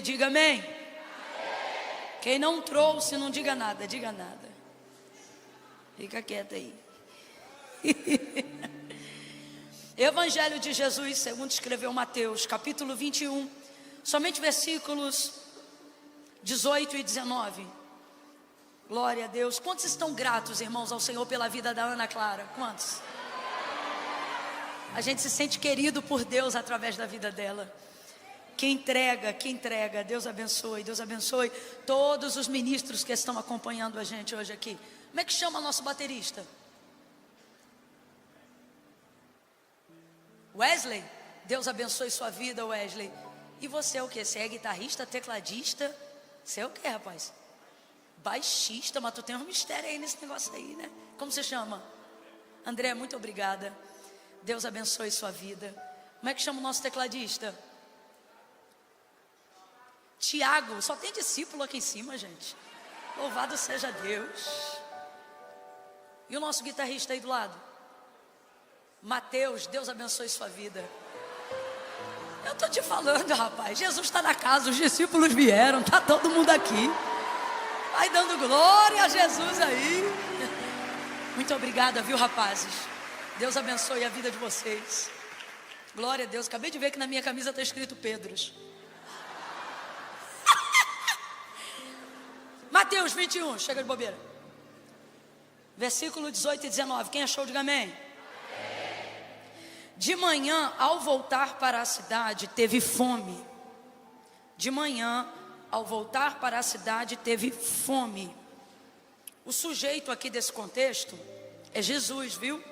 diga amém. Quem não trouxe, não diga nada, diga nada. Fica quieto aí. Evangelho de Jesus, segundo escreveu Mateus, capítulo 21, somente versículos 18 e 19. Glória a Deus. Quantos estão gratos, irmãos, ao Senhor pela vida da Ana Clara? Quantos? A gente se sente querido por Deus através da vida dela. Que entrega, Deus abençoe todos os ministros que estão acompanhando a gente hoje aqui. Como é que chama nosso baterista? Wesley? Deus abençoe sua vida, Wesley. E você é o que? Você é guitarrista, tecladista? Você é o que, rapaz? Baixista, mas tu tem um mistério aí nesse negócio aí, né? Como você chama? André, muito obrigada. Deus abençoe sua vida. Como é que chama o nosso tecladista? Tiago, só tem discípulo aqui em cima, gente. Louvado seja Deus. E o nosso guitarrista aí do lado? Mateus, Deus abençoe sua vida. Eu tô te falando, rapaz, Jesus está na casa, os discípulos vieram, tá todo mundo aqui. Vai dando glória a Jesus aí. Muito obrigada, viu, rapazes? Deus abençoe a vida de vocês. Glória a Deus. Acabei de ver que na minha camisa está escrito Pedros. Mateus 21, chega de bobeira. Versículo 18 e 19. Quem achou, diga amém. De manhã, ao voltar para a cidade, teve fome. De manhã, ao voltar para a cidade, teve fome. O sujeito aqui desse contexto é Jesus, viu?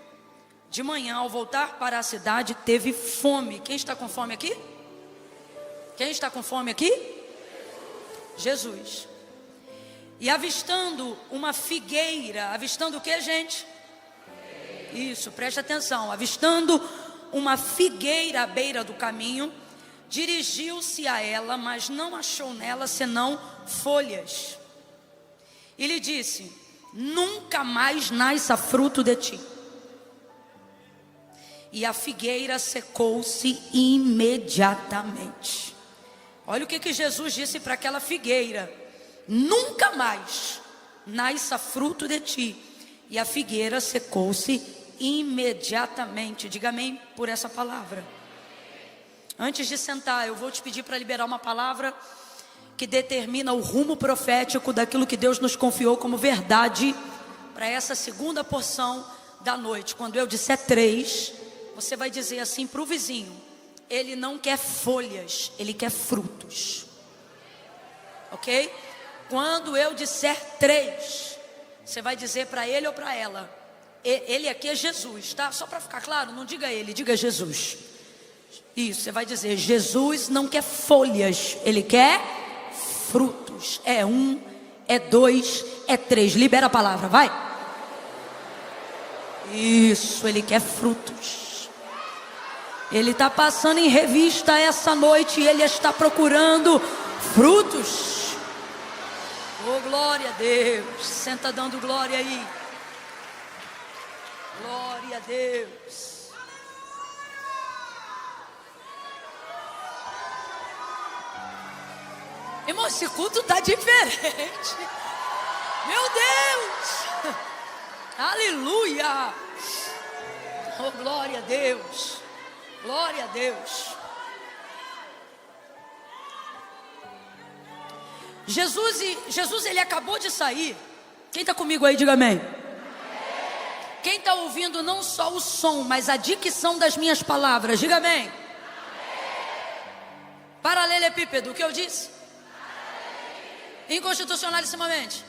De manhã, ao voltar para a cidade, teve fome. Quem está com fome aqui? Quem está com fome aqui? Jesus. E avistando uma figueira, avistando o que, gente? Isso, preste atenção. Avistando uma figueira à beira do caminho, dirigiu-se a ela, mas não achou nela senão folhas. E lhe disse: nunca mais nasça fruto de ti. E a figueira secou-se imediatamente. Olha o que Jesus disse para aquela figueira: nunca mais nasça fruto de ti. E a figueira secou-se imediatamente. Diga amém por essa palavra. Antes de sentar, eu vou te pedir para liberar uma palavra que determina o rumo profético daquilo que Deus nos confiou como verdade para essa segunda porção da noite. Quando eu disser 3, você vai dizer assim para o vizinho: ele não quer folhas, ele quer frutos. Ok? Quando eu disser 3, você vai dizer para ele ou para ela: ele aqui é Jesus, tá? Só para ficar claro, não diga ele, diga Jesus. Isso, você vai dizer: Jesus não quer folhas, ele quer frutos. É 1, é 2, é 3. Libera a palavra, vai. Isso, ele quer frutos. Ele está passando em revista essa noite e ele está procurando frutos. Oh, glória a Deus. Senta dando glória aí. Glória a Deus. Irmão, esse culto está diferente. Meu Deus. Aleluia. Oh, glória a Deus. Glória a Deus. Jesus, ele acabou de sair. Quem está comigo aí, diga amém. Quem está ouvindo não só o som, mas a dicção das minhas palavras, diga amém. Paralelepípedo, o que eu disse? Inconstitucionalissimamente.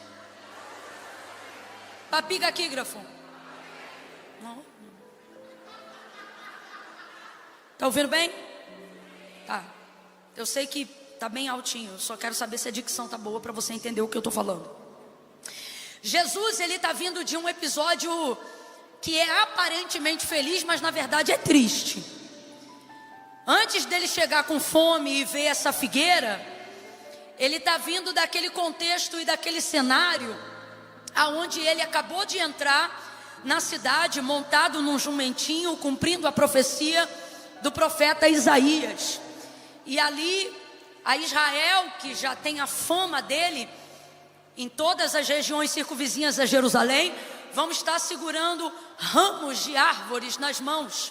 Papigaquígrafo. Não. Tá ouvindo bem? Tá. Eu sei que tá bem altinho. Só quero saber se a dicção tá boa para você entender o que eu tô falando. Jesus, ele tá vindo de um episódio que é aparentemente feliz, mas na verdade é triste. Antes dele chegar com fome e ver essa figueira, ele está vindo daquele contexto e daquele cenário aonde ele acabou de entrar na cidade montado num jumentinho, cumprindo a profecia do profeta Isaías. E ali a Israel, que já tem a fama dele em todas as regiões circunvizinhas a Jerusalém, vão estar segurando ramos de árvores nas mãos.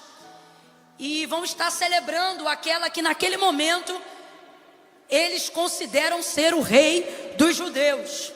E vão estar celebrando aquela que naquele momento eles consideram ser o rei dos judeus.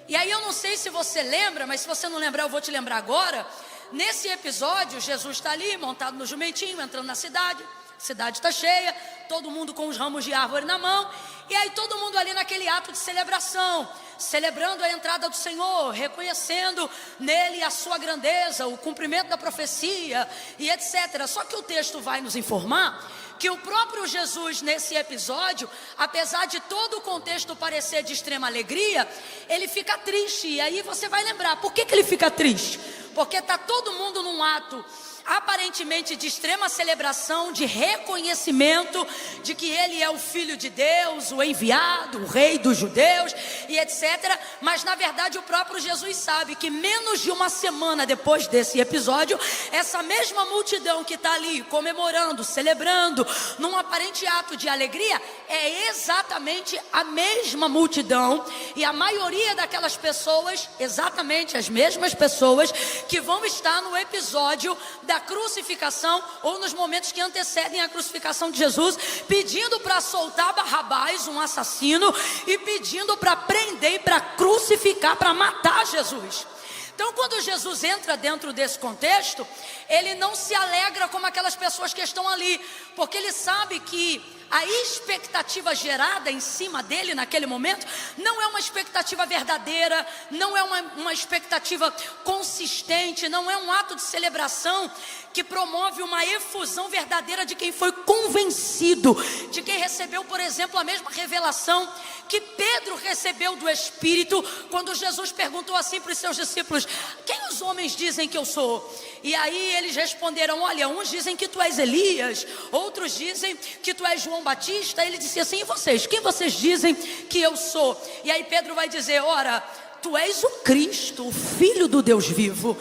E aí eu não sei se você lembra, mas se você não lembrar eu vou te lembrar agora. Nesse episódio, Jesus está ali montado no jumentinho, entrando na cidade. A cidade está cheia, todo mundo com os ramos de árvore na mão. E aí todo mundo ali naquele ato de celebração, celebrando a entrada do Senhor, reconhecendo nele a sua grandeza, o cumprimento da profecia e etc. Só que o texto vai nos informar que o próprio Jesus nesse episódio, apesar de todo o contexto parecer de extrema alegria, ele fica triste. E aí você vai lembrar, por que ele fica triste? Porque está todo mundo num ato aparentemente de extrema celebração, de reconhecimento de que ele é o Filho de Deus, o enviado, o rei dos judeus e etc. Mas na verdade o próprio Jesus sabe que menos de uma semana depois desse episódio, essa mesma multidão que está ali comemorando, celebrando, num aparente ato de alegria, é exatamente a mesma multidão e a maioria daquelas pessoas, exatamente as mesmas pessoas que vão estar no episódio da crucificação ou nos momentos que antecedem a crucificação de Jesus, pedindo para soltar Barrabás, um assassino, e pedindo para prender e para crucificar, para matar Jesus. Então quando Jesus entra dentro desse contexto, ele não se alegra como aquelas pessoas que estão ali, porque ele sabe que a expectativa gerada em cima dele naquele momento não é uma expectativa verdadeira, não é uma expectativa consistente, não é um ato de celebração que promove uma efusão verdadeira de quem foi convencido, de quem recebeu, por exemplo, a mesma revelação que Pedro recebeu do Espírito, quando Jesus perguntou assim para os seus discípulos: quem os homens dizem que eu sou? E aí eles responderam: olha, uns dizem que tu és Elias, outros dizem que tu és João Batista. Ele disse assim: e vocês? Quem vocês dizem que eu sou? E aí Pedro vai dizer: ora, tu és o Cristo, o Filho do Deus vivo.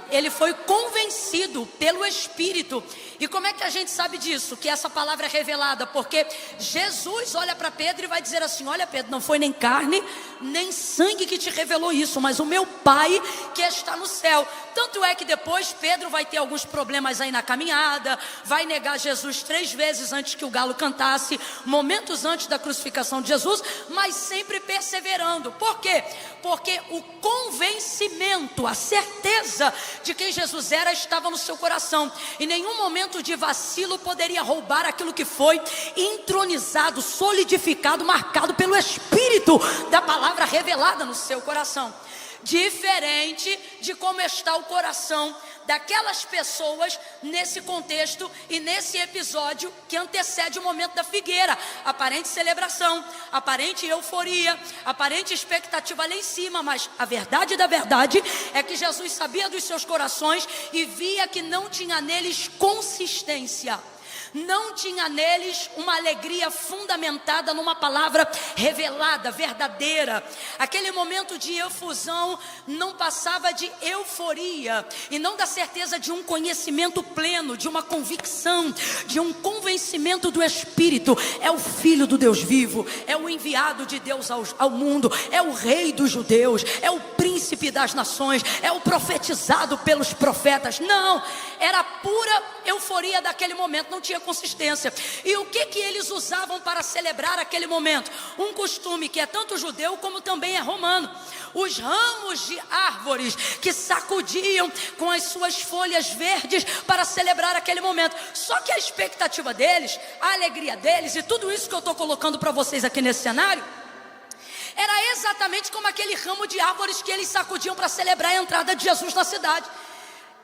Ele foi convencido pelo Espírito. E como é que a gente sabe disso? Que essa palavra é revelada, porque Jesus olha para Pedro e vai dizer assim: olha Pedro, não foi nem carne, nem sangue que te revelou isso, mas o meu Pai que está no céu. Tanto é que depois Pedro vai ter alguns problemas aí na caminhada, vai negar Jesus 3 vezes antes que o galo cantasse, momentos antes da crucificação de Jesus, mas sempre perseverando. Por quê? Porque o convencimento, a certeza de quem Jesus era estava no seu coração. Em nenhum momento de vacilo poderia roubar aquilo que foi entronizado, solidificado, marcado pelo Espírito da palavra revelada no seu coração. Diferente de como está o coração daquelas pessoas nesse contexto e nesse episódio que antecede o momento da figueira. Aparente celebração, aparente euforia, aparente expectativa lá em cima, mas a verdade da verdade é que Jesus sabia dos seus corações e via que não tinha neles consistência. Não tinha neles uma alegria fundamentada numa palavra revelada, verdadeira. Aquele momento de efusão não passava de euforia e não da certeza de um conhecimento pleno, de uma convicção, de um convencimento do Espírito. É o Filho do Deus vivo, é o enviado de Deus ao mundo, é o Rei dos judeus, é o Príncipe das nações, é o profetizado pelos profetas. Não, era pura euforia daquele momento, não tinha consistência. E o que eles usavam para celebrar aquele momento? Um costume que é tanto judeu como também é romano. Os ramos de árvores que sacudiam com as suas folhas verdes para celebrar aquele momento. Só que a expectativa deles, a alegria deles e tudo isso que eu estou colocando para vocês aqui nesse cenário, era exatamente como aquele ramo de árvores que eles sacudiam para celebrar a entrada de Jesus na cidade.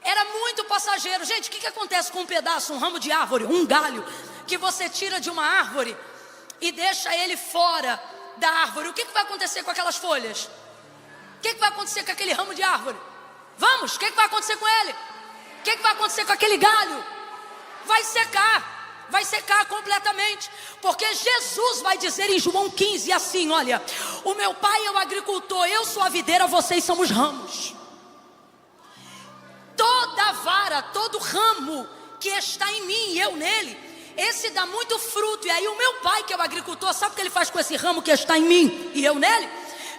Era muito passageiro. Gente, o que acontece com um pedaço, um ramo de árvore, um galho, que você tira de uma árvore e deixa ele fora da árvore? O que vai acontecer com aquelas folhas? O que vai acontecer com aquele ramo de árvore? Vamos, o que vai acontecer com ele? O que vai acontecer com aquele galho? Vai secar completamente, porque Jesus vai dizer em João 15 assim: olha, o meu Pai é o agricultor, eu sou a videira, vocês são os ramos. Toda vara, todo ramo que está em mim e eu nele, esse dá muito fruto. E aí o meu pai, que é o agricultor, sabe o que ele faz com esse ramo que está em mim e eu nele?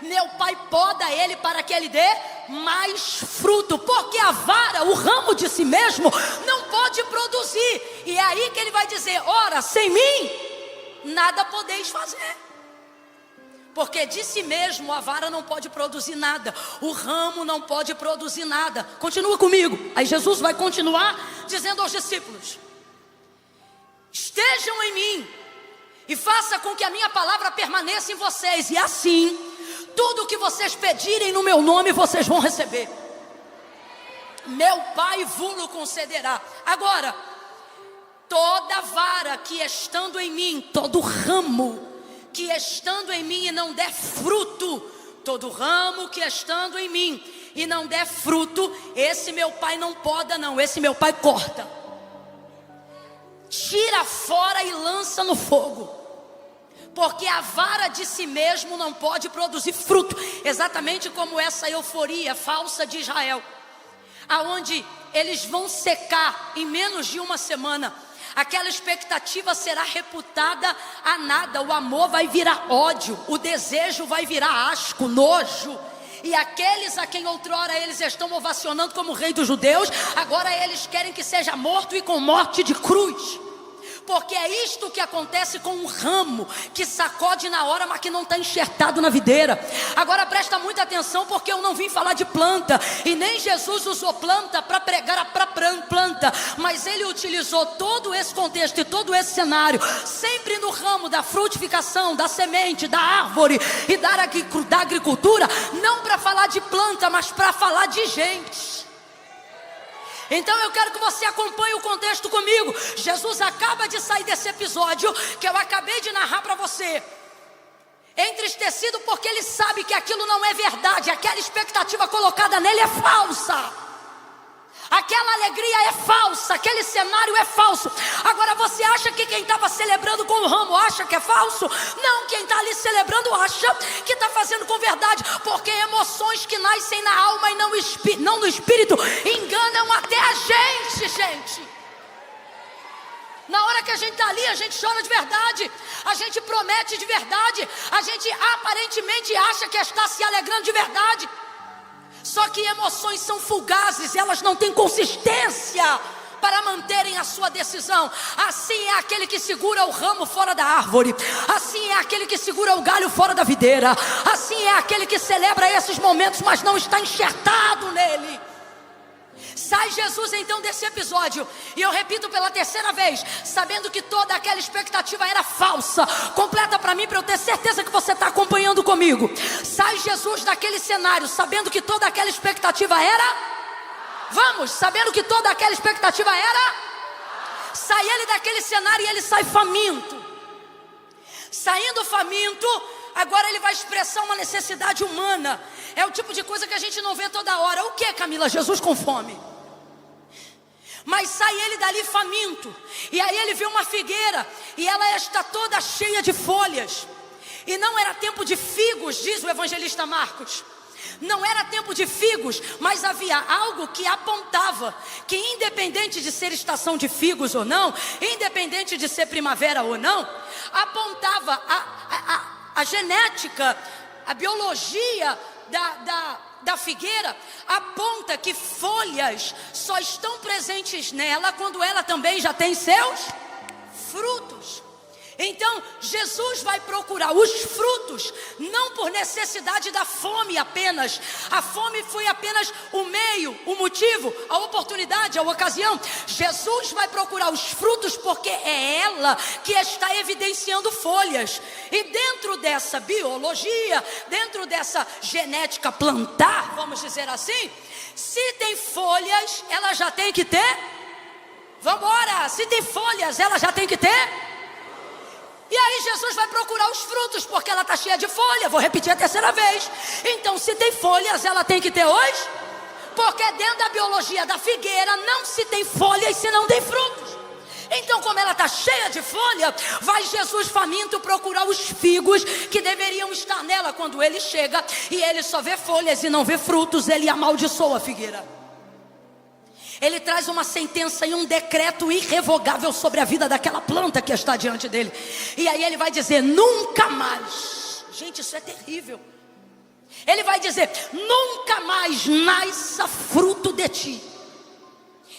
Meu pai poda ele para que ele dê mais fruto, porque a vara, o ramo de si mesmo, não pode produzir. E é aí que ele vai dizer: ora, sem mim nada podeis fazer. Porque de si mesmo a vara não pode produzir nada, o ramo não pode produzir nada. Continua comigo. Aí Jesus vai continuar dizendo aos discípulos: estejam em mim e faça com que a minha palavra permaneça em vocês, e assim tudo o que vocês pedirem no meu nome vocês vão receber. Meu Pai vos concederá. Agora, toda vara que estando em mim, todo ramo que estando em mim e não der fruto, todo ramo que estando em mim e não der fruto, esse meu Pai não poda não, esse meu Pai corta, tira fora e lança no fogo. Porque a vara de si mesmo não pode produzir fruto. Exatamente como essa euforia falsa de Israel, aonde eles vão secar em menos de uma semana. Aquela expectativa será reputada a nada. O amor vai virar ódio, o desejo vai virar asco, nojo. E aqueles a quem outrora eles estão ovacionando como rei dos judeus, agora eles querem que seja morto e com morte de cruz. Porque é isto que acontece com um ramo que sacode na hora, mas que não está enxertado na videira. Agora presta muita atenção, porque eu não vim falar de planta, e nem Jesus usou planta para pregar para planta, mas ele utilizou todo esse contexto e todo esse cenário, sempre no ramo da frutificação, da semente, da árvore e da agricultura, não para falar de planta, mas para falar de gente. Então eu quero que você acompanhe o contexto comigo. Jesus acaba de sair desse episódio que eu acabei de narrar para você, entristecido porque ele sabe que aquilo não é verdade. Aquela expectativa colocada nele é falsa, aquela alegria é falsa, aquele cenário é falso. Agora você acha que quem estava celebrando com o ramo acha que é falso? Não, quem está ali celebrando acha que está fazendo com verdade. Porque emoções que nascem na alma e não no espírito enganam até a gente. Na hora que a gente está ali, a gente chora de verdade, a gente promete de verdade, a gente aparentemente acha que está se alegrando de verdade. Só que emoções são fugazes, elas não têm consistência para manterem a sua decisão. Assim é aquele que segura o ramo fora da árvore, assim é aquele que segura o galho fora da videira, assim é aquele que celebra esses momentos, mas não está enxertado nele. Sai Jesus então desse episódio, e eu repito pela terceira vez, sabendo que toda aquela expectativa era falsa. Completa para mim, para eu ter certeza que você está acompanhando comigo. Sai Jesus daquele cenário, sabendo que toda aquela expectativa era... Vamos, sabendo que toda aquela expectativa era... Sai ele daquele cenário e ele sai faminto. Saindo faminto, agora ele vai expressar uma necessidade humana. É o tipo de coisa que a gente não vê toda hora. O que, Camila? Jesus com fome. Mas sai ele dali faminto, e aí ele vê uma figueira, e ela está toda cheia de folhas, e não era tempo de figos, diz o evangelista Marcos. Não era tempo de figos, mas havia algo que apontava que, independente de ser estação de figos ou não, independente de ser primavera ou não, apontava a genética, a biologia da figueira aponta que folhas só estão presentes nela quando ela também já tem seus frutos. Então Jesus vai procurar os frutos, não por necessidade da fome apenas. A fome foi apenas o meio, o motivo, a oportunidade, a ocasião. Jesus vai procurar os frutos porque é ela que está evidenciando folhas. E dentro dessa biologia, dentro dessa genética plantar, vamos dizer assim, se tem folhas, ela já tem que ter. Vamos embora, se tem folhas, ela já tem que ter. E aí Jesus vai procurar os frutos, porque ela está cheia de folha. Vou repetir a terceira vez. Então, se tem folhas, ela tem que ter hoje. Porque dentro da biologia da figueira não se tem folhas se não tem frutos. Então, como ela está cheia de folha, vai Jesus faminto procurar os figos que deveriam estar nela. Quando ele chega e ele só vê folhas e não vê frutos, ele amaldiçoa a figueira. Ele traz uma sentença e um decreto irrevogável sobre a vida daquela planta que está diante dele. E aí ele vai dizer: nunca mais. Gente, isso é terrível. Ele vai dizer: nunca mais nasça fruto de ti.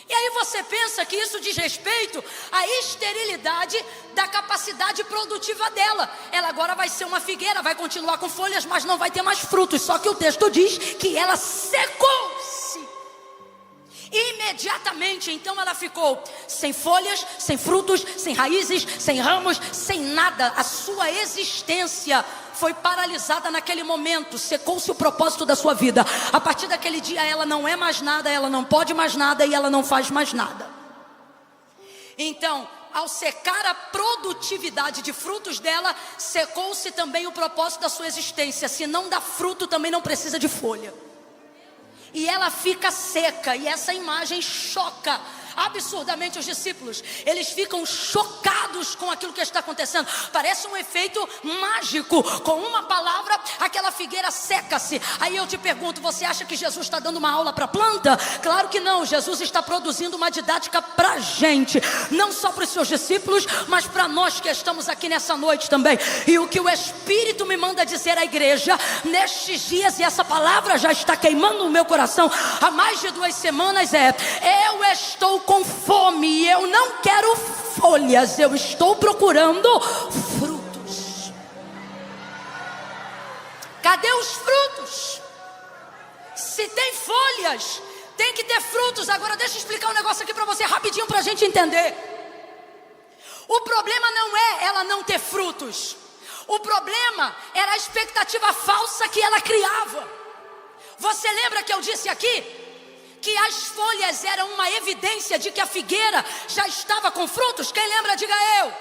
E aí você pensa que isso diz respeito à esterilidade da capacidade produtiva dela. Ela agora vai ser uma figueira, vai continuar com folhas, mas não vai ter mais frutos. Só que o texto diz que ela secou-se. Imediatamente, então ela ficou sem folhas, sem frutos, sem raízes, sem ramos, sem nada. A sua existência foi paralisada naquele momento. Secou-se o propósito da sua vida. A partir daquele dia ela não é mais nada, ela não pode mais nada e ela não faz mais nada. Então, ao secar a produtividade de frutos dela, secou-se também o propósito da sua existência. Se não dá fruto, também não precisa de folha. E ela fica seca, e essa imagem choca absurdamente os discípulos. Eles ficam chocados com aquilo que está acontecendo. Parece um efeito mágico. Com uma palavra, aquela figueira seca-se. Aí eu te pergunto: você acha que Jesus está dando uma aula para a planta? Claro que não. Jesus está produzindo uma didática para a gente, não só para os seus discípulos, mas para nós que estamos aqui nessa noite também. E o que o Espírito me manda dizer à igreja nestes dias, e essa palavra já está queimando no meu coração há mais de 2 semanas, é: eu estou com fome e eu não quero folhas, eu estou procurando frutos. Cadê os frutos? Se tem folhas, tem que ter frutos. Agora deixa eu explicar um negócio aqui para você rapidinho, para a gente entender. O problema não é ela não ter frutos. O problema era a expectativa falsa que ela criava. Você lembra que eu disse aqui que as folhas eram uma evidência de que a figueira já estava com frutos? Quem lembra, diga eu.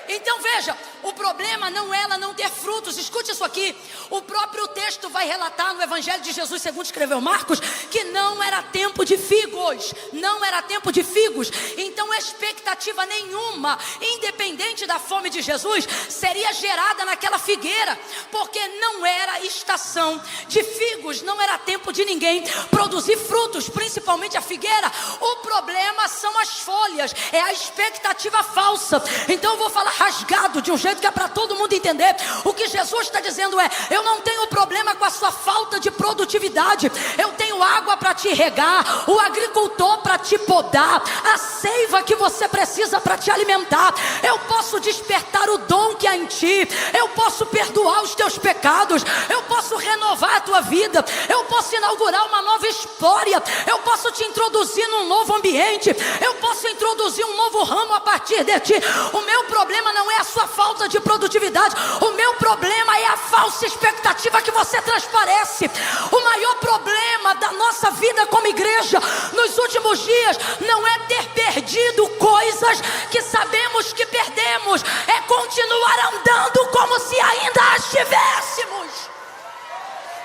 Então veja, o problema não é ela não ter frutos. Escute isso aqui. O próprio texto vai relatar no Evangelho de Jesus, segundo escreveu Marcos, que não era tempo de figos. Não era tempo de figos. Então expectativa nenhuma, independente da fome de Jesus, seria gerada naquela figueira, porque não era estação de figos. Não era tempo de ninguém produzir frutos, principalmente a figueira. O problema são as folhas, é a expectativa falsa. Então eu vou falar rasgado, de um jeito que é para todo mundo entender. O que Jesus está dizendo é: eu não tenho problema com a sua falta de produtividade. Eu tenho água para te regar, o agricultor para te podar, a seiva que você precisa para te alimentar. Eu posso despertar o dom que há em ti. Eu posso perdoar os teus pecados. Eu posso renovar a tua vida. Eu posso inaugurar uma nova história. Eu posso te introduzir num novo ambiente. Eu posso introduzir um novo ramo a partir de ti. O meu problema não é a sua falta de produtividade. O meu problema é a falsa expectativa que você transparece. O maior problema da nossa vida como igreja nos últimos dias não é ter perdido coisas que sabemos que perdemos, é continuar andando como se ainda as tivéssemos.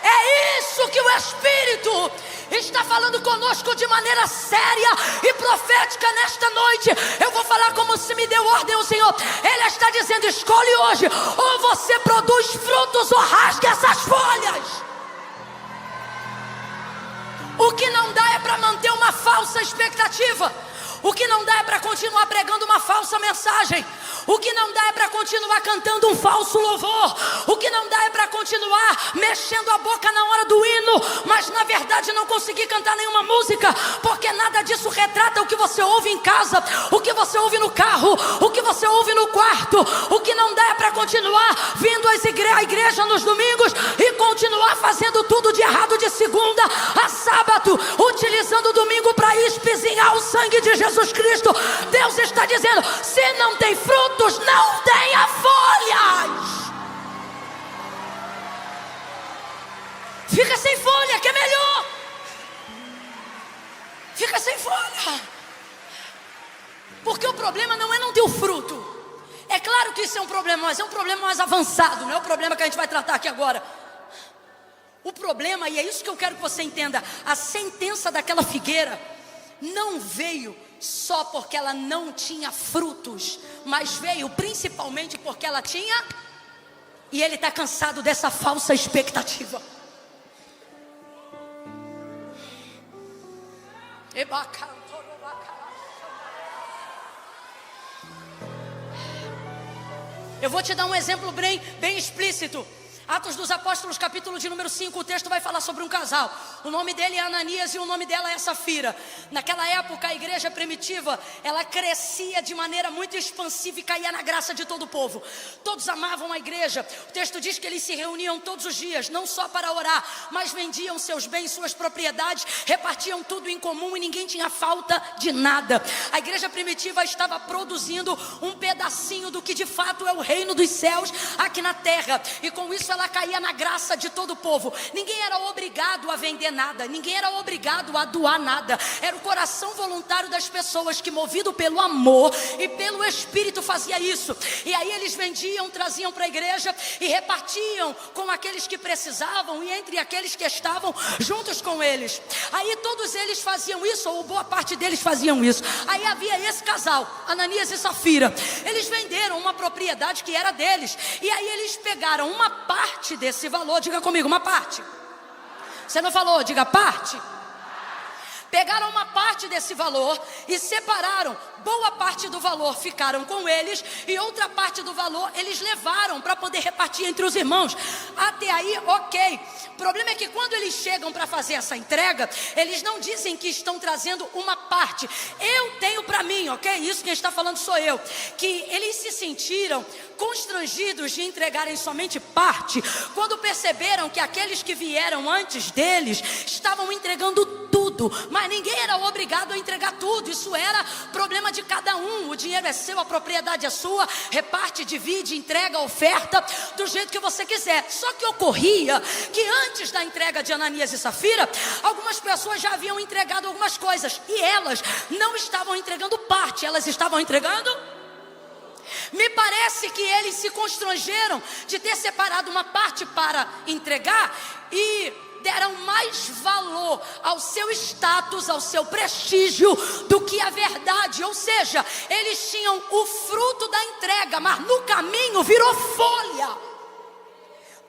É isso que o Espírito está falando conosco de maneira séria e profética nesta noite. Eu vou falar como se me deu ordem o Senhor. Ele está dizendo: escolhe hoje, ou você produz frutos ou rasga essas folhas. O que não dá é para manter uma falsa expectativa. O que não dá é para continuar pregando uma falsa mensagem. O que não dá é para continuar cantando um falso louvor. O que não dá é para continuar mexendo a boca na hora do hino, mas na verdade não conseguir cantar nenhuma música, porque nada disso retrata o que você ouve em casa, o que você ouve no carro, o que você ouve no quarto. O que não dá é para continuar vindo à igreja nos domingos e continuar fazendo tudo de errado de segunda a sábado, utilizando o domingo para espizinhar o sangue de Jesus Cristo. Deus está dizendo: se não tem frutos, não tenha folhas. Fica sem folha, que é melhor. Fica sem folha. Porque o problema não é não ter o fruto. É claro que isso é um problema, mas é um problema mais avançado. Não é o problema que a gente vai tratar aqui agora. O problema, e é isso que eu quero que você entenda, a sentença daquela figueira não veio só porque ela não tinha frutos, mas veio principalmente porque ela tinha. E ele está cansado dessa falsa expectativa. Eu vou te dar um exemplo bem explícito. Atos dos Apóstolos, capítulo de número 5, o texto vai falar sobre um casal. O nome dele é Ananias e o nome dela é Safira. Naquela época, a igreja primitiva, ela crescia de maneira muito expansiva e caía na graça de todo o povo. Todos amavam a igreja. O texto diz que eles se reuniam todos os dias, não só para orar, mas vendiam seus bens, suas propriedades, repartiam tudo em comum e ninguém tinha falta de nada. A igreja primitiva estava produzindo um pedacinho do que de fato é o reino dos céus aqui na terra. E com isso ela caía na graça de todo o povo. Ninguém era obrigado a vender nada, ninguém era obrigado a doar nada. Era o coração voluntário das pessoas que, movido pelo amor e pelo Espírito, fazia isso. E aí eles vendiam, traziam para a igreja e repartiam com aqueles que precisavam e entre aqueles que estavam juntos com eles. Aí todos eles faziam isso, ou boa parte deles faziam isso. Aí havia esse casal, Ananias e Safira. Eles venderam uma propriedade que era deles. E aí eles pegaram uma parte desse valor, diga comigo, uma parte. Você não falou, diga parte. Pegaram uma parte desse valor e separaram. Boa parte do valor ficaram com eles e outra parte do valor eles levaram para poder repartir entre os irmãos. Até aí, ok. O problema é que quando eles chegam para fazer essa entrega, eles não dizem que estão trazendo uma parte. Eu tenho para mim, ok? Isso quem está falando sou eu. Que eles se sentiram constrangidos de entregarem somente parte, quando perceberam que aqueles que vieram antes deles estavam entregando tudo, mas ninguém era obrigado a entregar tudo. Isso era problema de cada um. O dinheiro é seu, a propriedade é sua, reparte, divide, entrega, oferta do jeito que você quiser. Só que ocorria que antes da entrega de Ananias e Safira, algumas pessoas já haviam entregado algumas coisas e elas não estavam entregando parte, elas estavam entregando. Me parece que eles se constrangeram de ter separado uma parte para entregar e deram mais valor ao seu status, ao seu prestígio, do que a verdade. Ou seja, eles tinham o fruto da entrega, mas no caminho virou folha.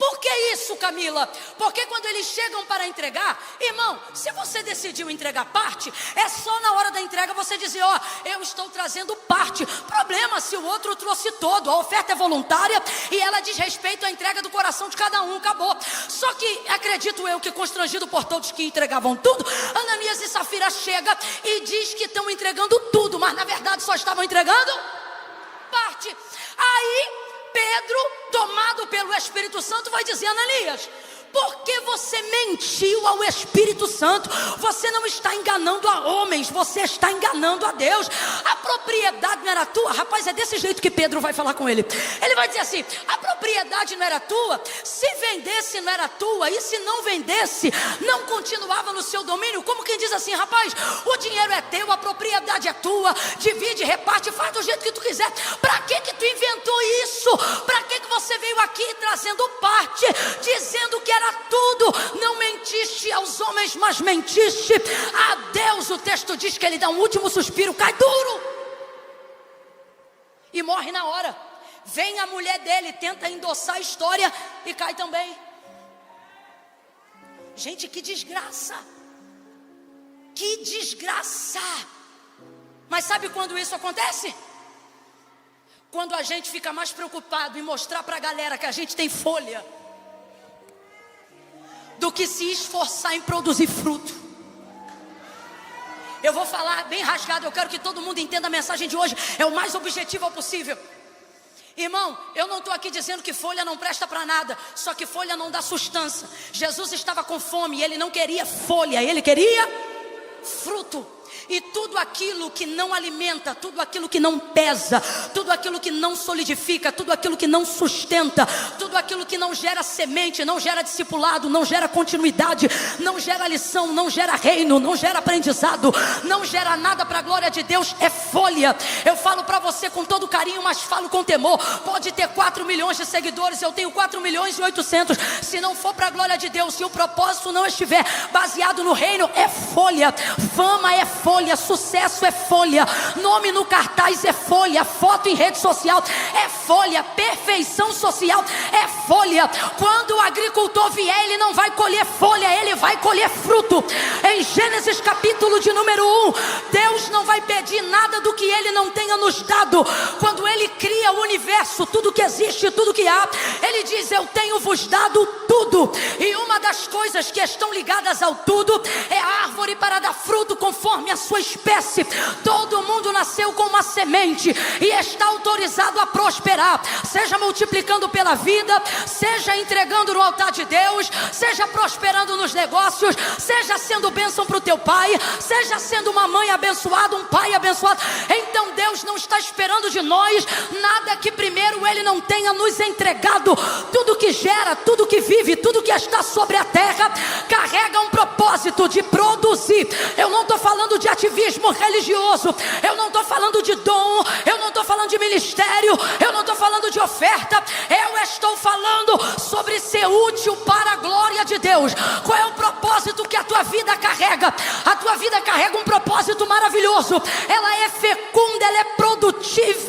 Por que isso, Camila? Porque quando eles chegam para entregar, irmão, se você decidiu entregar parte, é só na hora da entrega você dizer, ó, eu estou trazendo parte. Problema se o outro trouxe todo. A oferta é voluntária e ela diz respeito à entrega do coração de cada um, acabou. Só que, acredito eu que constrangido por todos que entregavam tudo, Ananias e Safira chega e diz que estão entregando tudo, mas na verdade só estavam entregando parte. Aí Pedro, tomado pelo Espírito Santo, vai dizer, Ananias, por que você mentiu ao Espírito Santo? Você não está enganando a homens, você está enganando a Deus. A propriedade não era tua. Rapaz, é desse jeito que Pedro vai falar com ele. Ele vai dizer assim, a propriedade não era tua, se vendesse não era tua, e se não vendesse, não continuava no seu domínio. Como quem diz assim, rapaz, o dinheiro é teu, a propriedade é tua, divide, reparte, faz do jeito que tu quiser. Para que tu inventou isso? Para que você veio aqui trazendo parte, dizendo que era tudo? Não mentiste aos homens, mas mentiste a Deus. O texto diz que ele dá um último suspiro, cai duro e morre na hora. Vem a mulher dele, tenta endossar a história e cai também. Gente, que desgraça, que desgraça. Mas sabe quando isso acontece? Quando a gente fica mais preocupado em mostrar para a galera que a gente tem folha do que se esforçar em produzir fruto. Eu vou falar bem rasgado, eu quero que todo mundo entenda a mensagem de hoje, é o mais objetivo possível. Irmão, eu não estou aqui dizendo que folha não presta para nada, só que folha não dá sustância. Jesus estava com fome e ele não queria folha, ele queria fruto. E tudo aquilo que não alimenta, tudo aquilo que não pesa, tudo aquilo que não solidifica, tudo aquilo que não sustenta, tudo aquilo que não gera semente, não gera discipulado, não gera continuidade, não gera lição, não gera reino, não gera aprendizado, não gera nada para a glória de Deus, é folha. Eu falo para você com todo carinho, mas falo com temor. Pode ter 4 milhões de seguidores, eu tenho 4 milhões e 800. Se não for para a glória de Deus, se o propósito não estiver baseado no reino, é folha. Fama é folha, sucesso é folha, nome no cartaz é folha, foto em rede social é folha, perfeição social é folha. Quando o agricultor vier, ele não vai colher folha, ele vai colher fruto. Em Gênesis capítulo de número 1, Deus não vai pedir nada do que ele não tenha nos dado. Quando ele cria o universo, tudo que existe, tudo que há, ele diz: eu tenho vos dado tudo. E uma das coisas que estão ligadas ao tudo é a árvore para dar fruto conforme a sua espécie. Todo mundo nasceu com uma semente e está autorizado a prosperar, seja multiplicando pela vida, seja entregando no altar de Deus, seja prosperando nos negócios, seja sendo bênção para o teu pai, seja sendo uma mãe abençoada, um pai abençoado. Então Deus não está esperando de nós nada que primeiro ele não tenha nos entregado. Tudo que gera, tudo que vive, tudo que está sobre a terra carrega um propósito de produzir. Eu não estou falando de ativismo religioso, eu não estou falando de dom, eu não estou falando de ministério, eu não estou falando de oferta, eu estou falando sobre ser útil para a glória de Deus. Qual é o propósito que a tua vida carrega? A tua vida carrega um propósito maravilhoso. Ela é fecunda, ela é produtiva,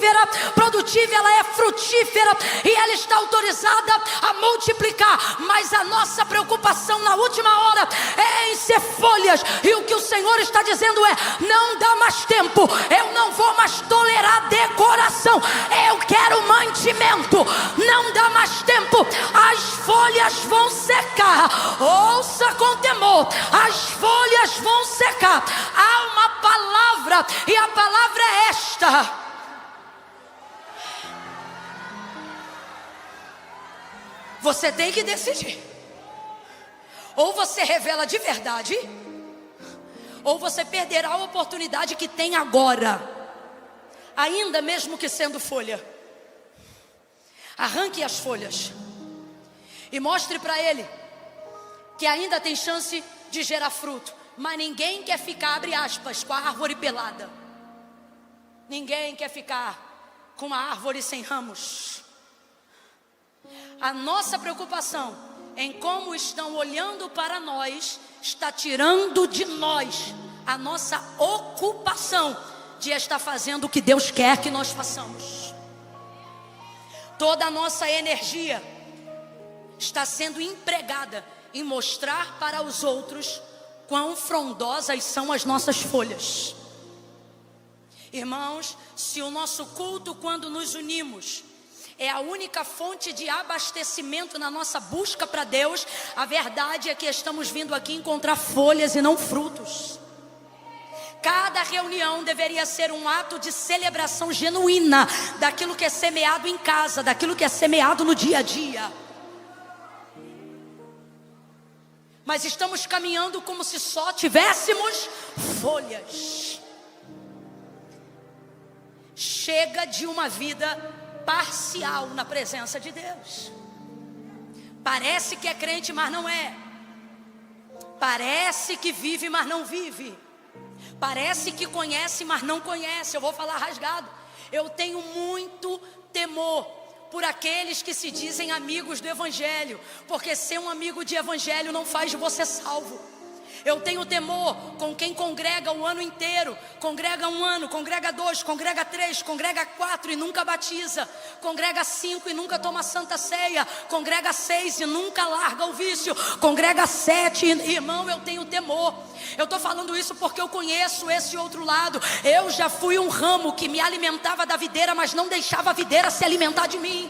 ela é frutífera e ela está autorizada a multiplicar. Mas a nossa preocupação na última hora é em ser folhas. E o que o Senhor está dizendo é: não dá mais tempo, eu não vou mais tolerar decoração, eu quero mantimento. Não dá mais tempo, as folhas vão secar. Ouça com temor, as folhas vão secar. Há uma palavra e a palavra é esta: você tem que decidir. Ou você revela de verdade, ou você perderá a oportunidade que tem agora, ainda mesmo que sendo folha. Arranque as folhas e mostre para ele que ainda tem chance de gerar fruto. Mas ninguém quer ficar, abre aspas, com a árvore pelada. Ninguém quer ficar com uma árvore sem ramos. A nossa preocupação em como estão olhando para nós está tirando de nós a nossa ocupação de estar fazendo o que Deus quer que nós façamos. Toda a nossa energia está sendo empregada em mostrar para os outros quão frondosas são as nossas folhas. Irmãos, se o nosso culto, quando nos unimos, é a única fonte de abastecimento na nossa busca para Deus, a verdade é que estamos vindo aqui encontrar folhas e não frutos. Cada reunião deveria ser um ato de celebração genuína daquilo que é semeado em casa, daquilo que é semeado no dia a dia. Mas estamos caminhando como se só tivéssemos folhas. Chega de uma vida parcial na presença de Deus. Parece que é crente, mas não é. Parece que vive, mas não vive. Parece que conhece, mas não conhece. Eu vou falar rasgado. Eu tenho muito temor por aqueles que se dizem amigos do evangelho, porque ser um amigo de evangelho não faz de você salvo. Eu tenho temor com quem congrega o ano inteiro. Congrega um ano, congrega 2, congrega 3, congrega 4 e nunca batiza. Congrega 5 e nunca toma santa ceia. Congrega 6 e nunca larga o vício. Congrega 7, irmão, eu tenho temor. Eu estou falando isso porque eu conheço esse outro lado. Eu já fui um ramo que me alimentava da videira, mas não deixava a videira se alimentar de mim.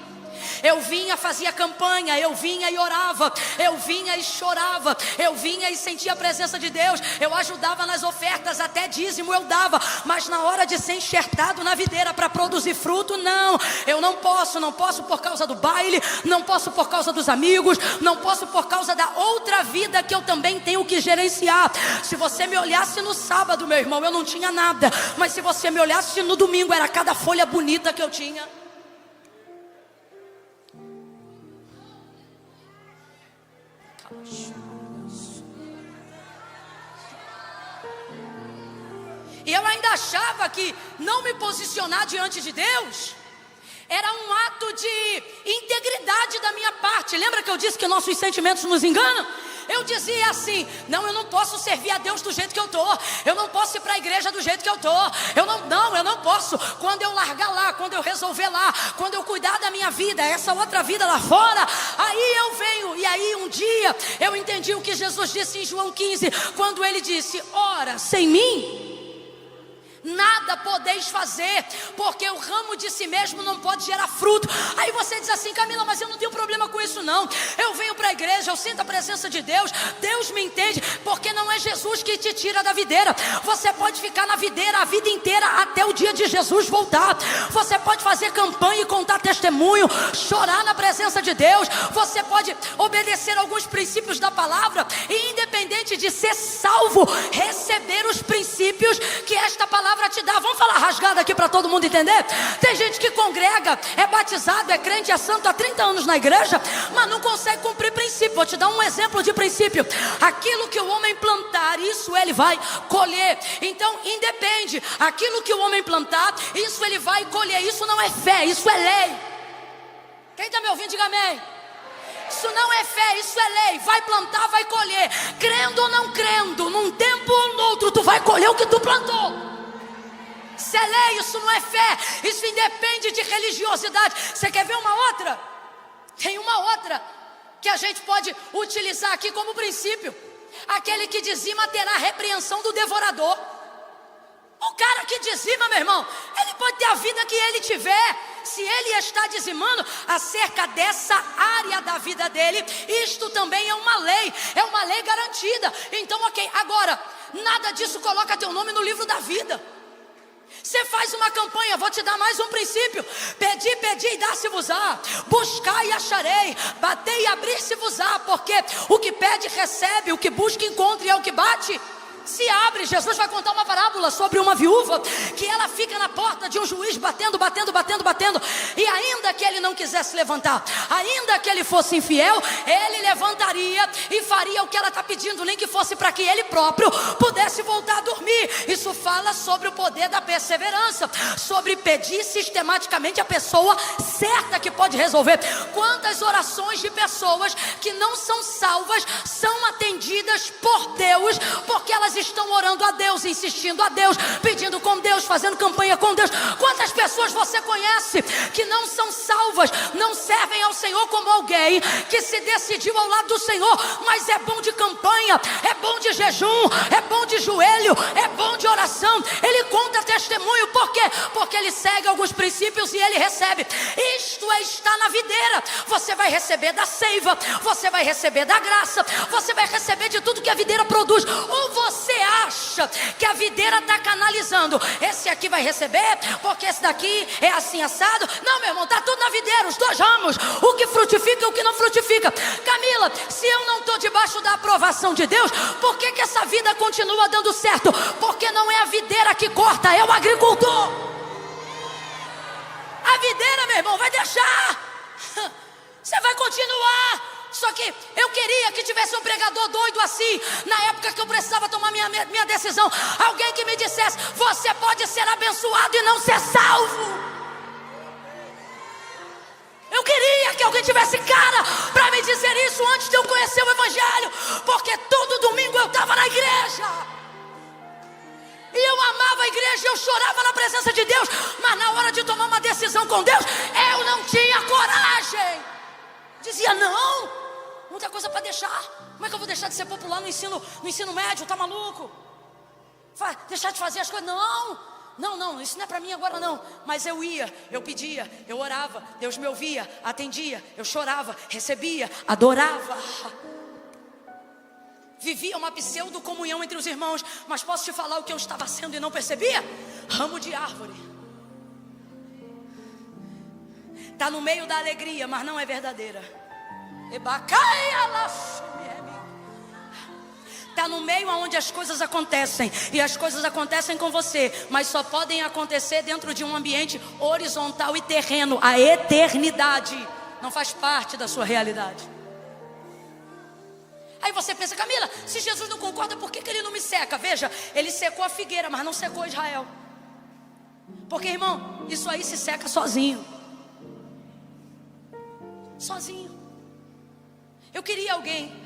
Eu vinha, fazia campanha, eu vinha e orava, eu vinha e chorava, eu vinha e sentia a presença de Deus, eu ajudava nas ofertas, até dízimo eu dava, mas na hora de ser enxertado na videira para produzir fruto, não, eu não posso por causa do baile, não posso por causa dos amigos, não posso por causa da outra vida que eu também tenho que gerenciar. Se você me olhasse no sábado, meu irmão, eu não tinha nada, mas se você me olhasse no domingo, era cada folha bonita que eu tinha. E eu ainda achava que não me posicionar diante de Deus era um ato de integridade da minha parte. Lembra que eu disse que nossos sentimentos nos enganam? Eu dizia assim: não, eu não posso servir a Deus do jeito que eu estou. Eu não posso ir para a igreja do jeito que eu estou. Eu não posso. Quando eu largar lá, quando eu resolver lá, quando eu cuidar da minha vida, essa outra vida lá fora, aí eu venho. E aí um dia eu entendi o que Jesus disse em João 15, quando ele disse: ora, sem mim nada podeis fazer, porque o ramo de si mesmo não pode gerar fruto. Aí você diz assim: Camila, mas eu não tenho problema com isso não. Eu venho para a igreja, eu sinto a presença de Deus, Deus me entende, porque não é Jesus que te tira da videira. Você pode ficar na videira a vida inteira até o dia de Jesus voltar. Você pode fazer campanha e contar testemunho, chorar na presença de Deus. Você pode obedecer alguns princípios da palavra e, independente de ser salvo, receber os princípios que esta palavra te dá. Vamos falar rasgado aqui para todo mundo entender? Tem gente que congrega, é batizado, é crente, é santo há 30 anos na igreja, mas não consegue cumprir princípio. Vou te dar um exemplo de princípio: aquilo que o homem plantar, isso ele vai colher. Então independe, aquilo que o homem plantar, isso ele vai colher. Isso não é fé, isso é lei. Quem está me ouvindo, diga amém. Isso não é fé, isso é lei. Vai plantar, vai colher. Crendo ou não crendo, num tempo ou no outro, tu vai colher o que tu plantou. Isso é lei, isso não é fé. Isso independe de religiosidade. Você quer ver uma outra? Tem uma outra que a gente pode utilizar aqui como princípio: aquele que dizima terá repreensão do devorador. O cara que dizima, meu irmão, ele pode ter a vida que ele tiver. Se ele está dizimando acerca dessa área da vida dele, isto também é uma lei garantida. Então ok, agora, nada disso coloca teu nome no livro da vida. Você faz uma campanha, vou te dar mais um princípio: pedi, pedi e dá-se-vos-á, buscar e acharei, bater e abrir-se-vos-á, porque o que pede recebe, o que busca encontra, e é o que bate se abre. Jesus vai contar uma parábola sobre uma viúva que ela fica na porta de um juiz batendo, e ainda que ele não quisesse levantar, ainda que ele fosse infiel, ele levantaria e faria o que ela está pedindo, nem que fosse para que ele próprio pudesse voltar a dormir. Isso fala sobre o poder da perseverança, sobre pedir sistematicamente a pessoa certa que pode resolver. Quantas orações de pessoas que não são salvas são atendidas por Deus, porque elas estão orando a Deus, insistindo a Deus, pedindo com Deus, fazendo campanha com Deus. Quantas pessoas você conhece que não são salvas, não servem ao Senhor como alguém que se decidiu ao lado do Senhor, mas é bom de campanha, é bom de jejum, é bom de joelho, é bom de oração, ele conta testemunho. Por quê? Porque ele segue alguns princípios e ele recebe. Isto é estar na videira. Você vai receber da seiva, você vai receber da graça, você vai receber de tudo que a videira produz. Ou você acha que a videira está canalizando: esse aqui vai receber, porque esse daqui é assim assado? Não, meu irmão, está tudo na videira, os dois ramos, o que frutifica e o que não frutifica. Camila, se eu não estou debaixo da aprovação de Deus, por que essa vida continua dando certo? Porque não é a videira que corta, é o agricultor. A videira, meu irmão, vai deixar, você vai continuar. Só que eu queria que tivesse um pregador doido assim, na época que eu precisava tomar minha decisão, alguém que me dissesse: você pode ser abençoado e não ser salvo. Eu queria que alguém tivesse cara para me dizer isso antes de eu conhecer o Evangelho, porque todo domingo eu estava na igreja, e eu amava a igreja, eu chorava na presença de Deus, mas na hora de tomar uma decisão com Deus, eu não tinha coragem. Dizia: não, muita coisa para deixar. Como é que eu vou deixar de ser popular no ensino médio? Tá maluco? Deixar de fazer as coisas? Não, isso não é para mim agora não. Mas eu ia, eu pedia, eu orava, Deus me ouvia, atendia, eu chorava, recebia, adorava, vivia uma pseudo comunhão entre os irmãos. Mas posso te falar o que eu estava sendo e não percebia? Ramo de árvore. Está no meio da alegria, mas não é verdadeira. Está no meio onde as coisas acontecem, e as coisas acontecem com você, mas só podem acontecer dentro de um ambiente horizontal e terreno. A eternidade não faz parte da sua realidade. Aí você pensa, Camila, se Jesus não concorda, por que ele não me seca? Veja, ele secou a figueira, mas não secou Israel. Porque, irmão, isso aí se seca sozinho. Sozinho. Eu queria alguém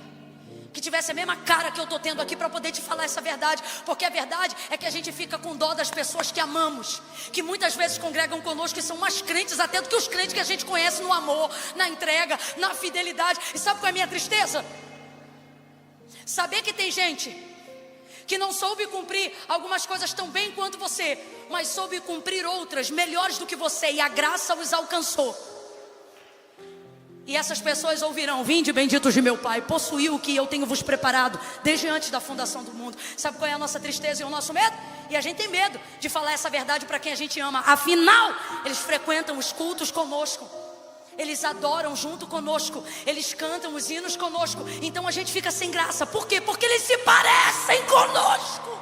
que tivesse a mesma cara que eu estou tendo aqui para poder te falar essa verdade. Porque a verdade é que a gente fica com dó das pessoas que amamos, que muitas vezes congregam conosco e são mais crentes até do que os crentes que a gente conhece no amor, na entrega, na fidelidade. E sabe qual é a minha tristeza? Saber que tem gente que não soube cumprir algumas coisas tão bem quanto você, mas soube cumprir outras melhores do que você, e a graça os alcançou. E essas pessoas ouvirão: vinde benditos de meu Pai, possuí o que eu tenho vos preparado desde antes da fundação do mundo. Sabe qual é a nossa tristeza e o nosso medo? E a gente tem medo de falar essa verdade para quem a gente ama. Afinal, eles frequentam os cultos conosco, eles adoram junto conosco, eles cantam os hinos conosco. Então a gente fica sem graça. Por quê? Porque eles se parecem conosco.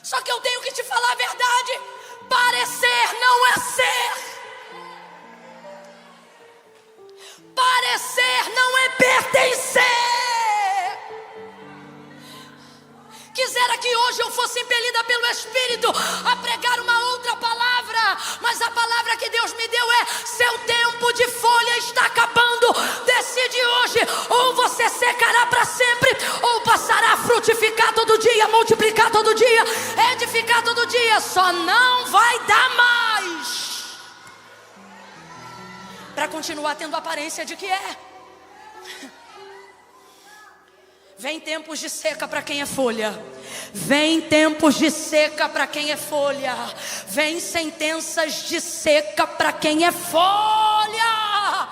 Só que eu tenho que te falar a verdade: parecer não é ser. Parecer não é pertencer. Quisera que hoje eu fosse impelida pelo Espírito a pregar uma outra palavra, mas a palavra que Deus me deu é: seu tempo de folha está acabando. Decide hoje, ou você secará para sempre, ou passará a frutificar todo dia, multiplicar todo dia, edificar todo dia. Só não vai dar mais para continuar tendo aparência de que é. Vem tempos de seca para quem é folha. Vem tempos de seca para quem é folha. Vem sentenças de seca para quem é folha.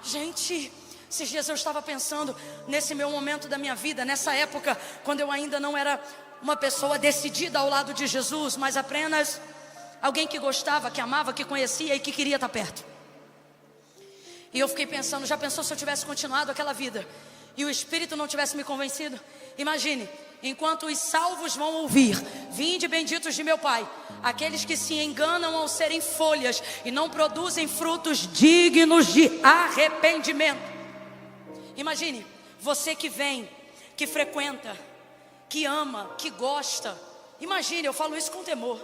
Gente, esses dias eu estava pensando nesse meu momento da minha vida, nessa época quando eu ainda não era uma pessoa decidida ao lado de Jesus, mas apenas alguém que gostava, que amava, que conhecia e que queria estar perto. E eu fiquei pensando: já pensou se eu tivesse continuado aquela vida e o Espírito não tivesse me convencido? Imagine, enquanto os salvos vão ouvir: vinde benditos de meu Pai, aqueles que se enganam ao serem folhas e não produzem frutos dignos de arrependimento. Imagine, você que vem, que frequenta, que ama, que gosta. Imagine, eu falo isso com temor,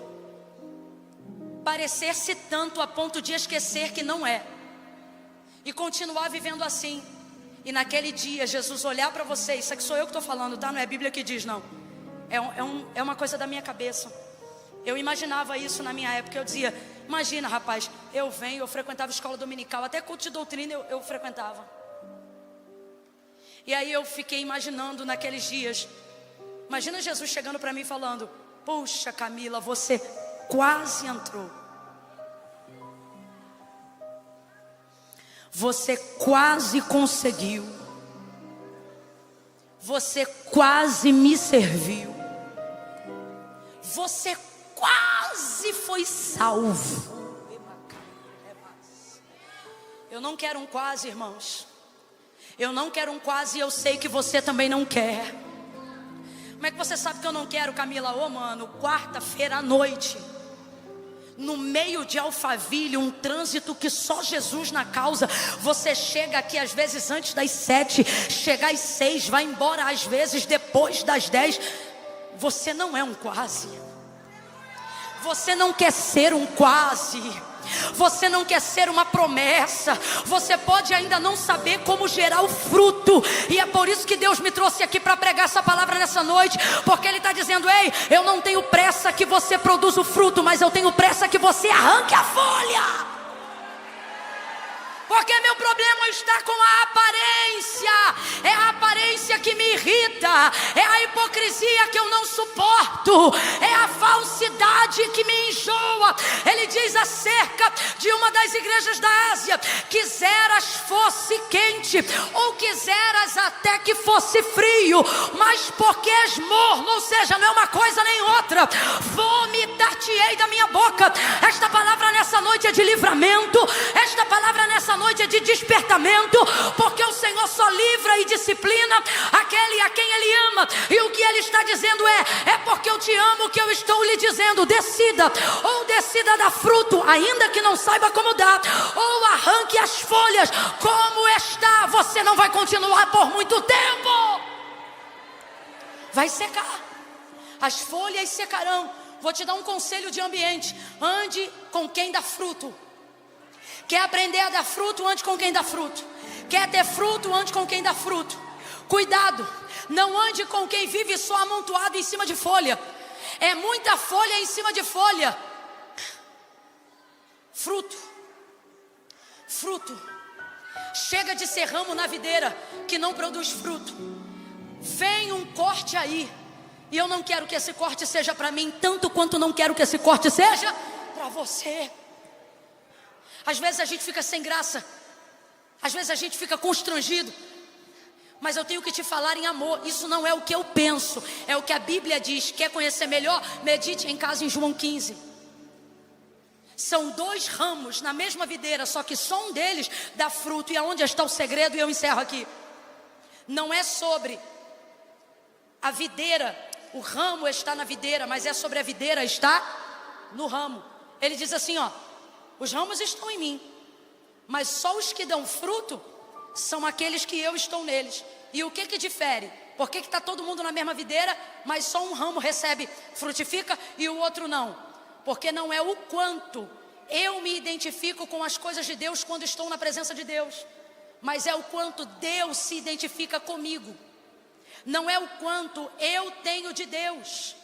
parecer-se tanto a ponto de esquecer que não é, e continuar vivendo assim. E naquele dia Jesus olhar para você. Isso aqui sou eu que estou falando, tá? Não é a Bíblia que diz, não. É uma coisa da minha cabeça. Eu imaginava isso na minha época. Eu dizia: imagina, rapaz, eu frequentava escola dominical, até culto de doutrina eu frequentava. E aí eu fiquei imaginando naqueles dias. Imagina Jesus chegando para mim falando: puxa, Camila, você quase entrou. Você quase conseguiu. Você quase me serviu. Você quase foi salvo. Eu não quero um quase, irmãos. Eu não quero um quase, e eu sei que você também não quer. Como é que você sabe que eu não quero, Camila? Ô, mano, quarta-feira à noite, no meio de Alphaville, um trânsito que só Jesus na causa. Você chega aqui às vezes antes das 7, chega às 6, vai embora às vezes depois das 10. Você não é um quase. Você não quer ser um quase. Você não quer ser uma promessa. Você pode ainda não saber como gerar o fruto. E é por isso que Deus me trouxe aqui para pregar essa palavra nessa noite. Porque Ele está dizendo: ei, eu não tenho pressa que você produza o fruto, mas eu tenho pressa que você arranque a folha. Porque meu problema está com a aparência. É a aparência que me irrita. É a hipocrisia que eu não suporto. É a falsidade que me enjoa. Ele diz acerca de uma das igrejas da Ásia: quiseras fosse quente, ou quiseras até que fosse frio, mas porque és morno, ou seja, não é uma coisa nem outra, vomitar livrar-te-ei da minha boca. Esta palavra nessa noite é de livramento, esta palavra nessa noite é de despertamento, porque o Senhor só livra e disciplina aquele a quem Ele ama. E o que Ele está dizendo é porque eu te amo que eu estou lhe dizendo: decida, ou decida dar fruto, ainda que não saiba como dar, ou arranque as folhas. Como está, você não vai continuar por muito tempo. Vai secar, as folhas secarão. Vou te dar um conselho de ambiente: ande com quem dá fruto. Quer aprender a dar fruto? Ande com quem dá fruto. Quer ter fruto? Ande com quem dá fruto. Cuidado, não ande com quem vive só amontoado em cima de folha. É muita folha em cima de folha. Fruto. Chega de ser ramo na videira que não produz fruto. Vem um corte aí, e eu não quero que esse corte seja para mim, tanto quanto não quero que esse corte seja para você. Às vezes a gente fica sem graça, às vezes a gente fica constrangido, mas eu tenho que te falar em amor. Isso não é o que eu penso, é o que a Bíblia diz. Quer conhecer melhor? Medite em casa em João 15. São 2 ramos na mesma videira, só que só um deles dá fruto. E aonde está o segredo? E eu encerro aqui. Não é sobre a videira, o ramo está na videira, mas é sobre a videira está no ramo. Ele diz assim, ó: os ramos estão em mim, mas só os que dão fruto são aqueles que eu estou neles. E o que difere? Por que está todo mundo na mesma videira, mas só um ramo frutifica e o outro não? Porque não é o quanto eu me identifico com as coisas de Deus quando estou na presença de Deus, mas é o quanto Deus se identifica comigo. Não é o quanto eu tenho de Deus.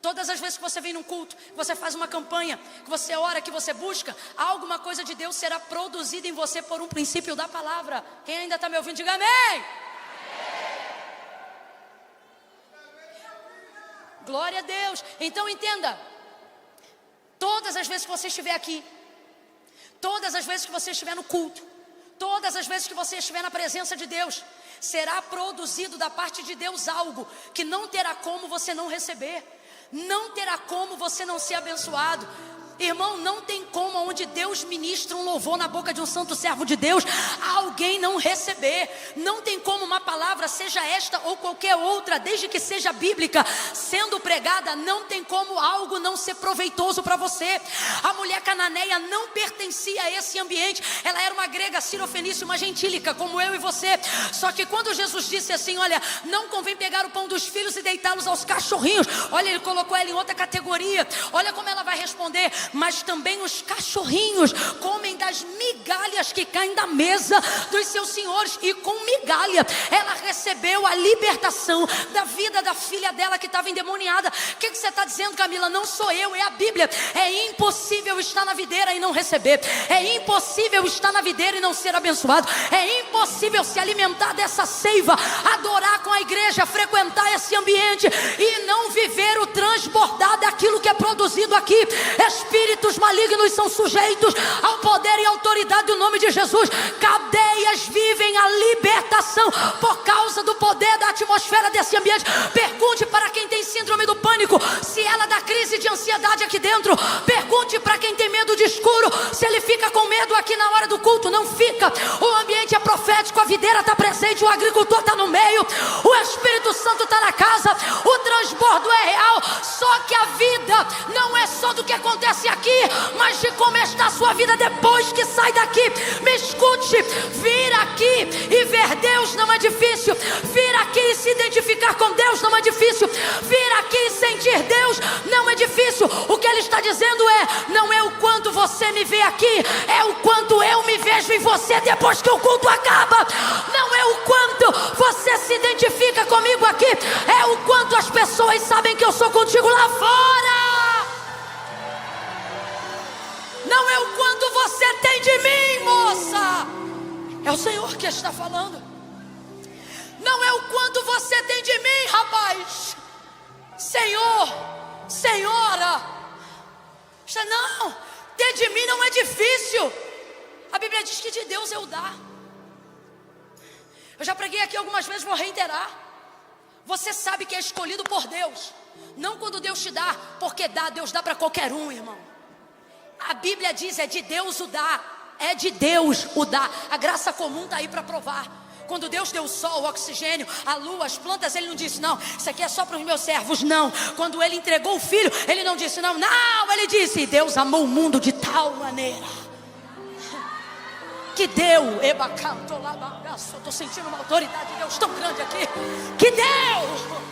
Todas as vezes que você vem num culto, que você faz uma campanha, que você ora, que você busca, alguma coisa de Deus será produzida em você por um princípio da palavra. Quem ainda está me ouvindo, diga amém. Glória a Deus. Então entenda, todas as vezes que você estiver aqui, todas as vezes que você estiver no culto, todas as vezes que você estiver na presença de Deus, será produzido da parte de Deus algo que não terá como você não receber, não terá como você não ser abençoado. Irmão, não tem como, onde Deus ministra um louvor na boca de um santo servo de Deus, alguém não receber. Não tem como uma palavra, seja esta ou qualquer outra, desde que seja bíblica, sendo pregada, não tem como algo não ser proveitoso para você. A mulher cananeia não pertencia a esse ambiente. Ela era uma grega, sirofenícia, uma gentílica, como eu e você. Só que quando Jesus disse assim, olha, não convém pegar o pão dos filhos e deitá-los aos cachorrinhos, olha, ele colocou ela em outra categoria. Olha como ela vai responder: mas também os cachorrinhos comem das migalhas que caem da mesa dos seus senhores. E com migalha ela recebeu a libertação da vida da filha dela que estava endemoniada. O que você está dizendo, Camila? Não sou eu, é a Bíblia. É impossível estar na videira e não receber. É impossível estar na videira e não ser abençoado. É impossível se alimentar dessa seiva, adorar com a igreja, frequentar esse ambiente e não viver o transbordar daquilo que é produzido aqui. Espíritos malignos são sujeitos ao poder e autoridade do nome de Jesus. Cadeias vivem a libertação por causa do poder da atmosfera desse ambiente. Pergunte para quem tem síndrome do pânico se ela dá crise de ansiedade aqui dentro. Pergunte para quem tem medo de escuro se ele fica com medo aqui na hora do culto. Não fica. O ambiente é profético, a videira está presente, o agricultor está no meio, o Espírito Santo está na casa, o transbordo é real. Só que a vida não é só do que acontece aqui, mas de como está a sua vida depois que sai daqui. Me escute, vir aqui e ver Deus não é difícil. Vir aqui e se identificar com Deus não é difícil. Vir aqui e sentir Deus não é difícil. O que ele está dizendo não é o quanto você me vê aqui, é o quanto eu me vejo em você depois que o culto acaba. Não é o quanto você se identifica comigo aqui, é o quanto as pessoas sabem que eu sou contigo lá fora. Não é o quanto você tem de mim, moça. É o Senhor que está falando. Não é o quanto você tem de mim, rapaz. Senhor, senhora. Não, ter de mim não é difícil. A Bíblia diz que de Deus eu dar. Eu já preguei aqui algumas vezes, vou reiterar. Você sabe que é escolhido por Deus. Não quando Deus te dá, porque Deus dá para qualquer um, irmão. A Bíblia diz, é de Deus o dá. É de Deus o dá. A graça comum está aí para provar. Quando Deus deu o sol, o oxigênio, a lua, as plantas, Ele não disse, não, isso aqui é só para os meus servos, não. Quando Ele entregou o Filho, Ele não disse, não, Ele disse, Deus amou o mundo de tal maneira que deu, estou sentindo uma autoridade de Deus tão grande aqui, que deu.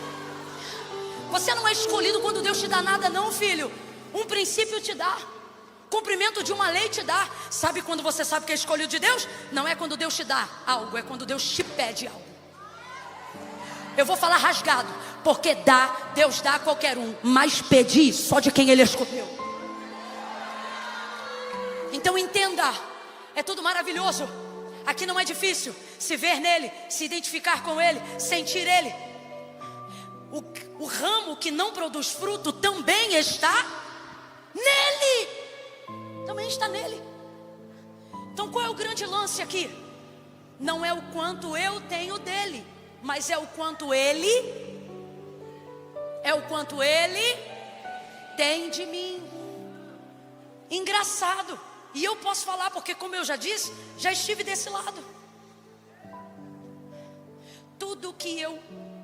Você não é escolhido quando Deus te dá nada, não, filho. Um princípio te dá, cumprimento de uma lei te dá. Sabe quando você sabe que é escolhido de Deus? Não é quando Deus te dá algo, é quando Deus te pede algo. Eu vou falar rasgado, porque Deus dá a qualquer um, mas pedir só de quem Ele escolheu. Então entenda, é tudo maravilhoso. Aqui não é difícil se ver nele, se identificar com ele, sentir ele. O ramo que não produz fruto também está nele. Também está nele. Então qual é o grande lance aqui? Não é o quanto eu tenho dele, mas é o quanto ele tem de mim. Engraçado. E eu posso falar porque, como eu já disse, já estive desse lado. Tudo que eu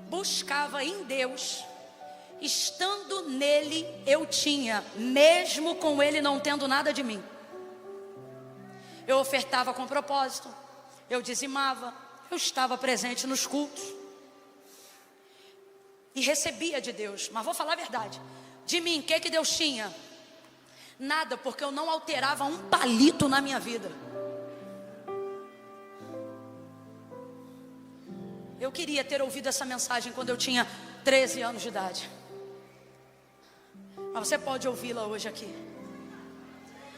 buscava em Deus, estando nele, eu tinha, mesmo com ele não tendo nada de mim. Eu ofertava com propósito, eu dizimava, eu estava presente nos cultos e recebia de Deus. Mas vou falar a verdade, de mim, o que Deus tinha? Nada, porque eu não alterava um palito na minha vida. Eu queria ter ouvido essa mensagem quando eu tinha 13 anos de idade. Mas você pode ouvi-la hoje aqui.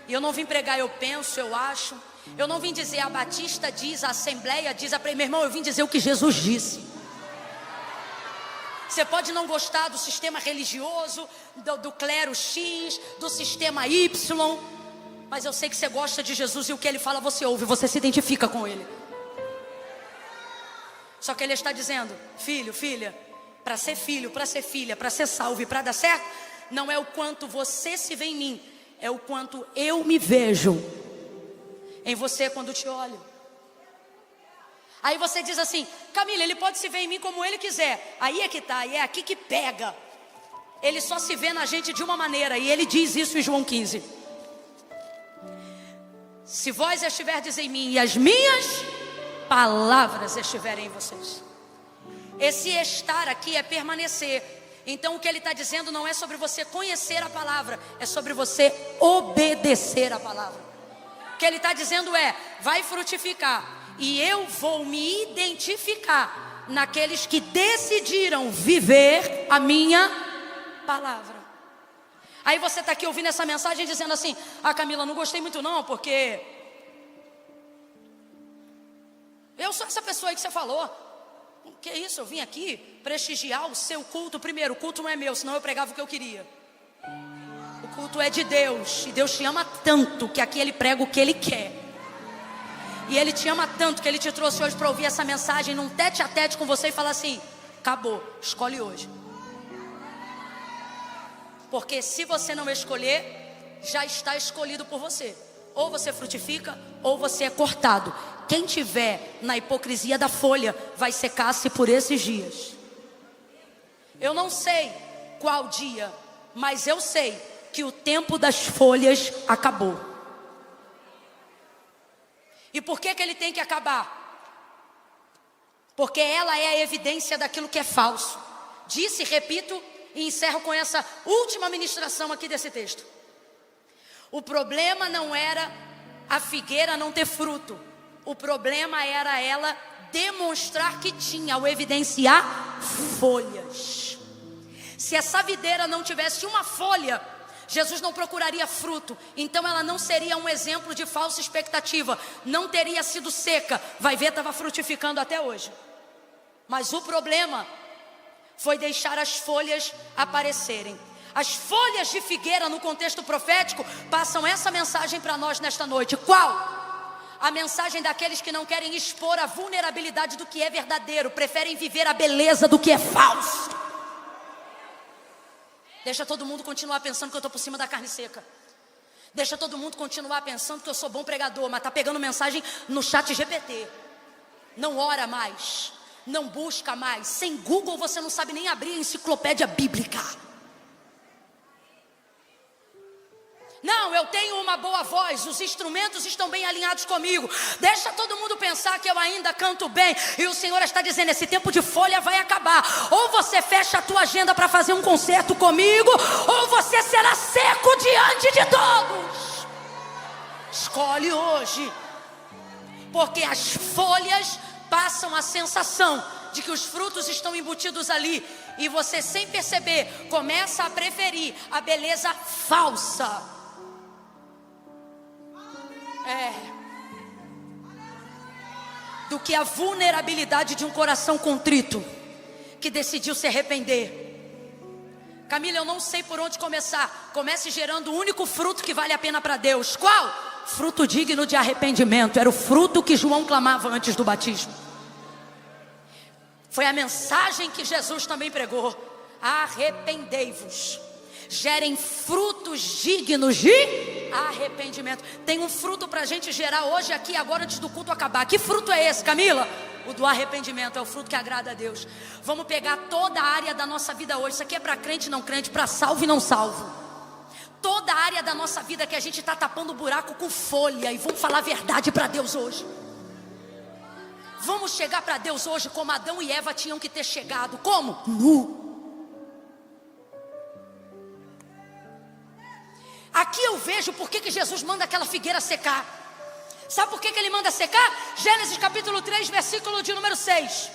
E eu não vim pregar, eu penso, eu acho. Eu não vim dizer a Batista diz, a Assembleia diz, meu irmão, eu vim dizer o que Jesus disse. Você pode não gostar do sistema religioso, do clero X, do sistema Y, mas eu sei que você gosta de Jesus e o que Ele fala você ouve, você se identifica com Ele. Só que Ele está dizendo, filho, filha, para ser filho, para ser filha, para ser salvo e para dar certo, não é o quanto você se vê em mim, é o quanto eu me vejo em você quando te olho. Aí você diz assim, Camila, ele pode se ver em mim como ele quiser. Aí é que tá, e é aqui que pega. Ele só se vê na gente de uma maneira, e ele diz isso em João 15. Se vós estiverdes em mim e as minhas palavras estiverem em vocês. Esse estar aqui é permanecer. Então o que ele está dizendo não é sobre você conhecer a palavra, é sobre você obedecer a palavra. O que ele está dizendo é, vai frutificar. E eu vou me identificar naqueles que decidiram viver a minha palavra. Aí você está aqui ouvindo essa mensagem dizendo assim, Camila, não gostei muito não, porque eu sou essa pessoa aí que você falou. Que isso, eu vim aqui prestigiar o seu culto. Primeiro, o culto não é meu, senão eu pregava o que eu queria. O culto é de Deus, e Deus te ama tanto que aqui Ele prega o que Ele quer. E Ele te ama tanto que Ele te trouxe hoje para ouvir essa mensagem num tete a tete com você e falar assim, acabou, escolhe hoje. Porque se você não escolher, já está escolhido por você. Ou você frutifica, ou você é cortado. Quem tiver na hipocrisia da folha, vai secar-se por esses dias. Eu não sei qual dia, mas eu sei que o tempo das folhas acabou. E por que ele tem que acabar? Porque ela é a evidência daquilo que é falso. Disse, repito e encerro com essa última ministração aqui desse texto. O problema não era a figueira não ter fruto. O problema era ela demonstrar que tinha, ao evidenciar folhas. Se essa videira não tivesse uma folha, Jesus não procuraria fruto, então ela não seria um exemplo de falsa expectativa, não teria sido seca, vai ver, estava frutificando até hoje. Mas o problema foi deixar as folhas aparecerem. As folhas de figueira no contexto profético passam essa mensagem para nós nesta noite. Qual? A mensagem daqueles que não querem expor a vulnerabilidade do que é verdadeiro, preferem viver a beleza do que é falso. Deixa todo mundo continuar pensando que eu estou por cima da carne seca. Deixa todo mundo continuar pensando que eu sou bom pregador, mas está pegando mensagem no chat GPT. Não ora mais, não busca mais. Sem Google você não sabe nem abrir a enciclopédia bíblica. Não, eu tenho uma boa voz, os instrumentos estão bem alinhados comigo. Deixa todo mundo pensar que eu ainda canto bem. E o Senhor está dizendo, esse tempo de folha vai acabar. Ou você fecha a tua agenda para fazer um concerto comigo, ou você será seco diante de todos. Escolhe hoje. Porque as folhas passam a sensação de que os frutos estão embutidos ali. E você, sem perceber, começa a preferir a beleza falsa. Do que a vulnerabilidade de um coração contrito, que decidiu se arrepender. Camila, eu não sei por onde começar. Comece gerando o único fruto que vale a pena para Deus. Qual? Fruto digno de arrependimento. Era o fruto que João clamava antes do batismo. Foi a mensagem que Jesus também pregou. Arrependei-vos. Gerem frutos dignos de arrependimento. Tem um fruto para a gente gerar hoje, aqui, agora, antes do culto acabar. Que fruto é esse, Camila? O do arrependimento, é o fruto que agrada a Deus. Vamos pegar toda a área da nossa vida hoje. Isso aqui é para crente e não crente, para salvo e não salvo. Toda a área da nossa vida que a gente está tapando o buraco com folha. E vamos falar a verdade para Deus hoje. Vamos chegar para Deus hoje como Adão e Eva tinham que ter chegado. Como? Nu. Aqui eu vejo por que Jesus manda aquela figueira secar. Sabe por que ele manda secar? Gênesis capítulo 3, versículo de número 6.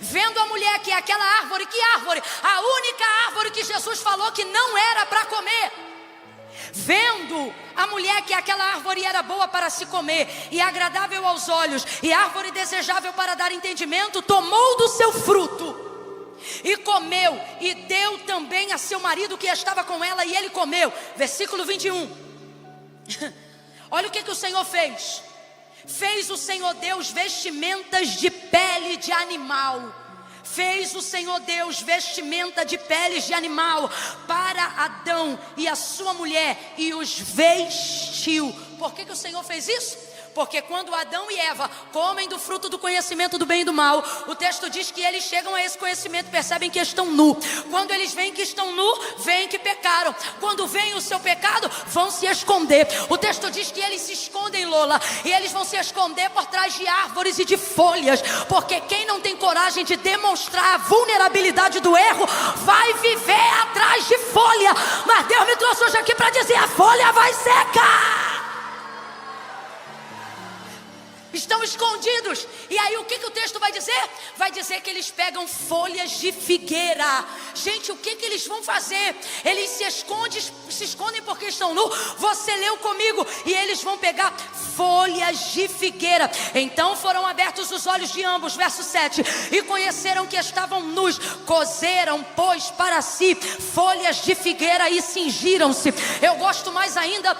Vendo a mulher que é aquela árvore, que árvore? A única árvore que Jesus falou que não era para comer. Vendo a mulher que aquela árvore era boa para se comer, e agradável aos olhos, e árvore desejável para dar entendimento, tomou do seu fruto e comeu, e deu também a seu marido que estava com ela, e ele comeu. Versículo 21. Olha o que o Senhor fez. Fez o Senhor Deus vestimentas de pele de animal. Fez o Senhor Deus vestimenta de peles de animal para Adão e a sua mulher, e os vestiu. Por que o Senhor fez isso? Porque quando Adão e Eva comem do fruto do conhecimento do bem e do mal, o texto diz que eles chegam a esse conhecimento e percebem que estão nu. Quando eles veem que estão nu, veem que pecaram. Quando veem o seu pecado, vão se esconder. O texto diz que eles se escondem, Lola, e eles vão se esconder por trás de árvores e de folhas. Porque quem não tem coragem de demonstrar a vulnerabilidade do erro, vai viver atrás de folha. Mas Deus me trouxe hoje aqui para dizer, a folha vai secar. Estão escondidos. E aí o que o texto vai dizer? Vai dizer que eles pegam folhas de figueira. Gente, o que eles vão fazer? Eles se escondem porque estão nus. Você leu comigo. E eles vão pegar folhas de figueira. Então foram abertos os olhos de ambos. Verso 7. E conheceram que estavam nus. Coseram, pois, para si folhas de figueira e cingiram-se. Eu gosto mais ainda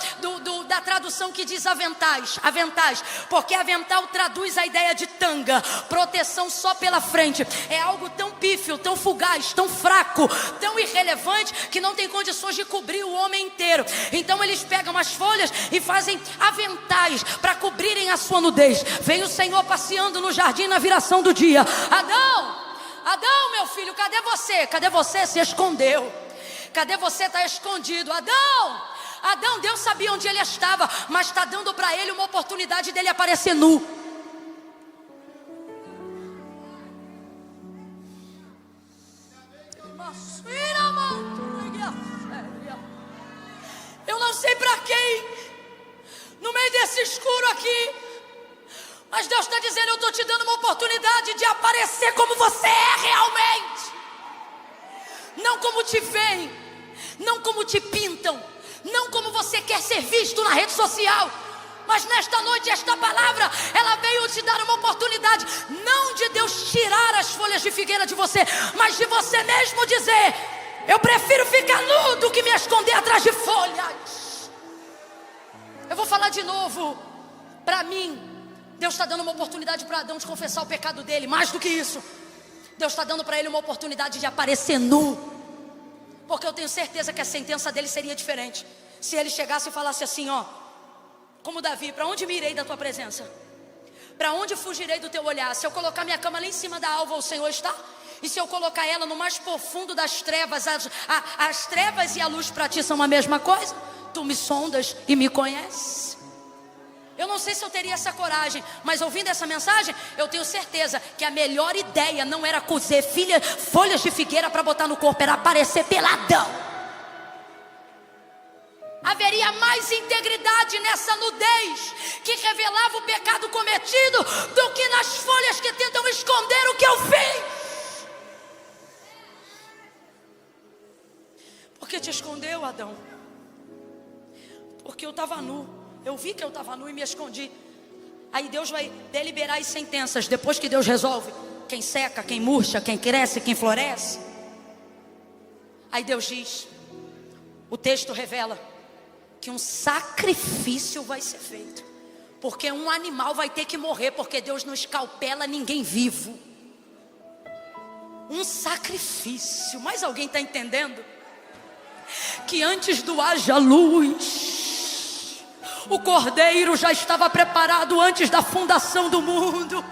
da tradução que diz aventais. Aventais. Porque avental traduz a ideia de tanga, proteção só pela frente. É algo tão pífio, tão fugaz, tão fraco, tão irrelevante, que não tem condições de cobrir o homem inteiro. Então eles pegam as folhas e fazem aventais para cobrirem a sua nudez. Vem o Senhor passeando no jardim na viração do dia. Adão, meu filho, cadê você? Cadê você? Se escondeu. Cadê você? Está escondido. Adão, Deus sabia onde ele estava, mas está dando para ele uma oportunidade dele aparecer nu. Eu não sei para quem, no meio desse escuro aqui, mas Deus está dizendo, eu estou te dando uma oportunidade de aparecer como você é realmente. Não como te veem, não como te pintam, não como você quer ser visto na rede social. Mas nesta noite, esta palavra, ela veio te dar uma oportunidade, não de Deus tirar as folhas de figueira de você, mas de você mesmo dizer, eu prefiro ficar nu do que me esconder atrás de folhas. Eu vou falar de novo. Para mim, Deus está dando uma oportunidade para Adão de confessar o pecado dele. Mais do que isso, Deus está dando para ele uma oportunidade de aparecer nu. Porque eu tenho certeza que a sentença dele seria diferente. Se ele chegasse e falasse assim, ó, como Davi: para onde me irei da tua presença? Para onde fugirei do teu olhar? Se eu colocar minha cama lá em cima da alva, o Senhor está? E se eu colocar ela no mais profundo das trevas, as trevas e a luz para ti são a mesma coisa? Tu me sondas e me conheces. Eu não sei se eu teria essa coragem, mas ouvindo essa mensagem, eu tenho certeza que a melhor ideia não era cozer folhas de figueira para botar no corpo, era aparecer peladão. Haveria mais integridade nessa nudez que revelava o pecado cometido do que nas folhas que tentam esconder o que eu fiz. Por que te escondeu, Adão? Porque eu estava nu. Eu vi que eu estava nu e me escondi. Aí Deus vai deliberar as sentenças. Depois que Deus resolve quem seca, quem murcha, quem cresce, quem floresce. Aí Deus diz, o texto revela que um sacrifício vai ser feito. Porque um animal vai ter que morrer, porque Deus não escalpela ninguém vivo. Um sacrifício. Mas alguém está entendendo? Que antes do haja luz, o cordeiro já estava preparado antes da fundação do mundo.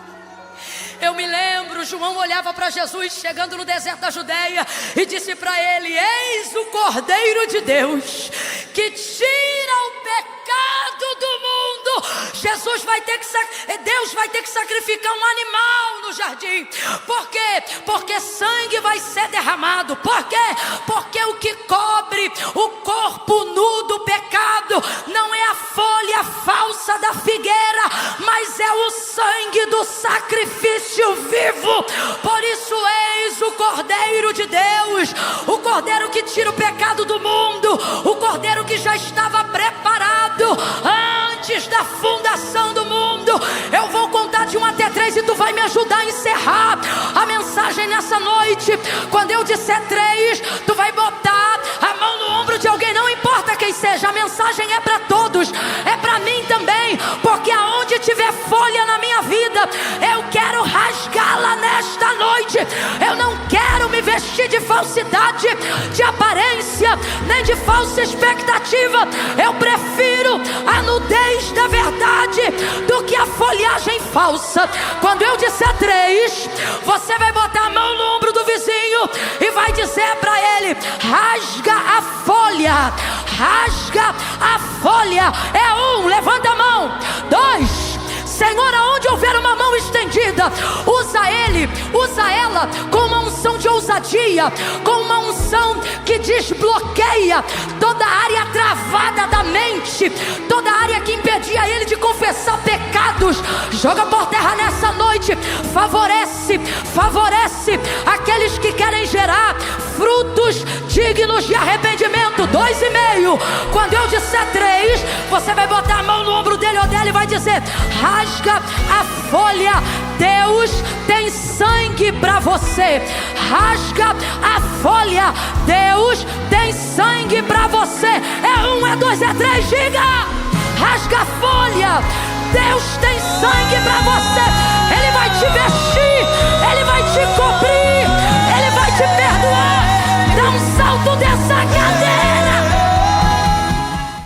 Eu me lembro, João olhava para Jesus chegando no deserto da Judeia e disse para ele: eis o Cordeiro de Deus que tira o pecado do mundo. Deus vai ter que sacrificar um animal no jardim. Por quê? Porque sangue vai ser derramado. Por quê? Porque o que cobre o corpo nu do pecado não é a folha falsa da figueira, mas é o sangue do sacrifício vivo. Por isso, eis o Cordeiro de Deus, o Cordeiro que tira o pecado do mundo, o Cordeiro que já estava preparado antes da fundação do mundo. Eu vou contar de 1 até 3 e tu vai me ajudar a encerrar a mensagem nessa noite. Quando eu disser 3, tu vai botar a mão no ombro de alguém, não importa quem seja. A mensagem é para todos, é para mim também, porque aonde tiver folha na minha vida, eu quero rasgá-la nesta noite. Eu não quero me vestir de falsidade, de aparência, nem de falsa expectativa. Eu prefiro a nudez da verdade do que a folhagem falsa. Quando eu disser 3, você vai botar a mão no ombro do vizinho e vai dizer para ele: rasga a folha, rasga a folha. É 1, levanta a mão. 2, Senhor, aonde houver uma mão estendida, usa ele, usa ela com uma unção de ousadia, com uma unção que desbloqueia toda a área travada da mente, toda a área que impedia ele de confessar pecados. Joga por terra nessa noite. Favorece aqueles que querem gerar frutos dignos de arrependimento. 2,5. Quando eu disser 3, você vai botar a mão no ombro dele ou dela e vai dizer: rasga a folha. Deus tem sangue para você. Rasga a folha. Deus tem sangue para você. É 1, é 2, é 3. Diga: rasga a folha. Deus tem sangue para você.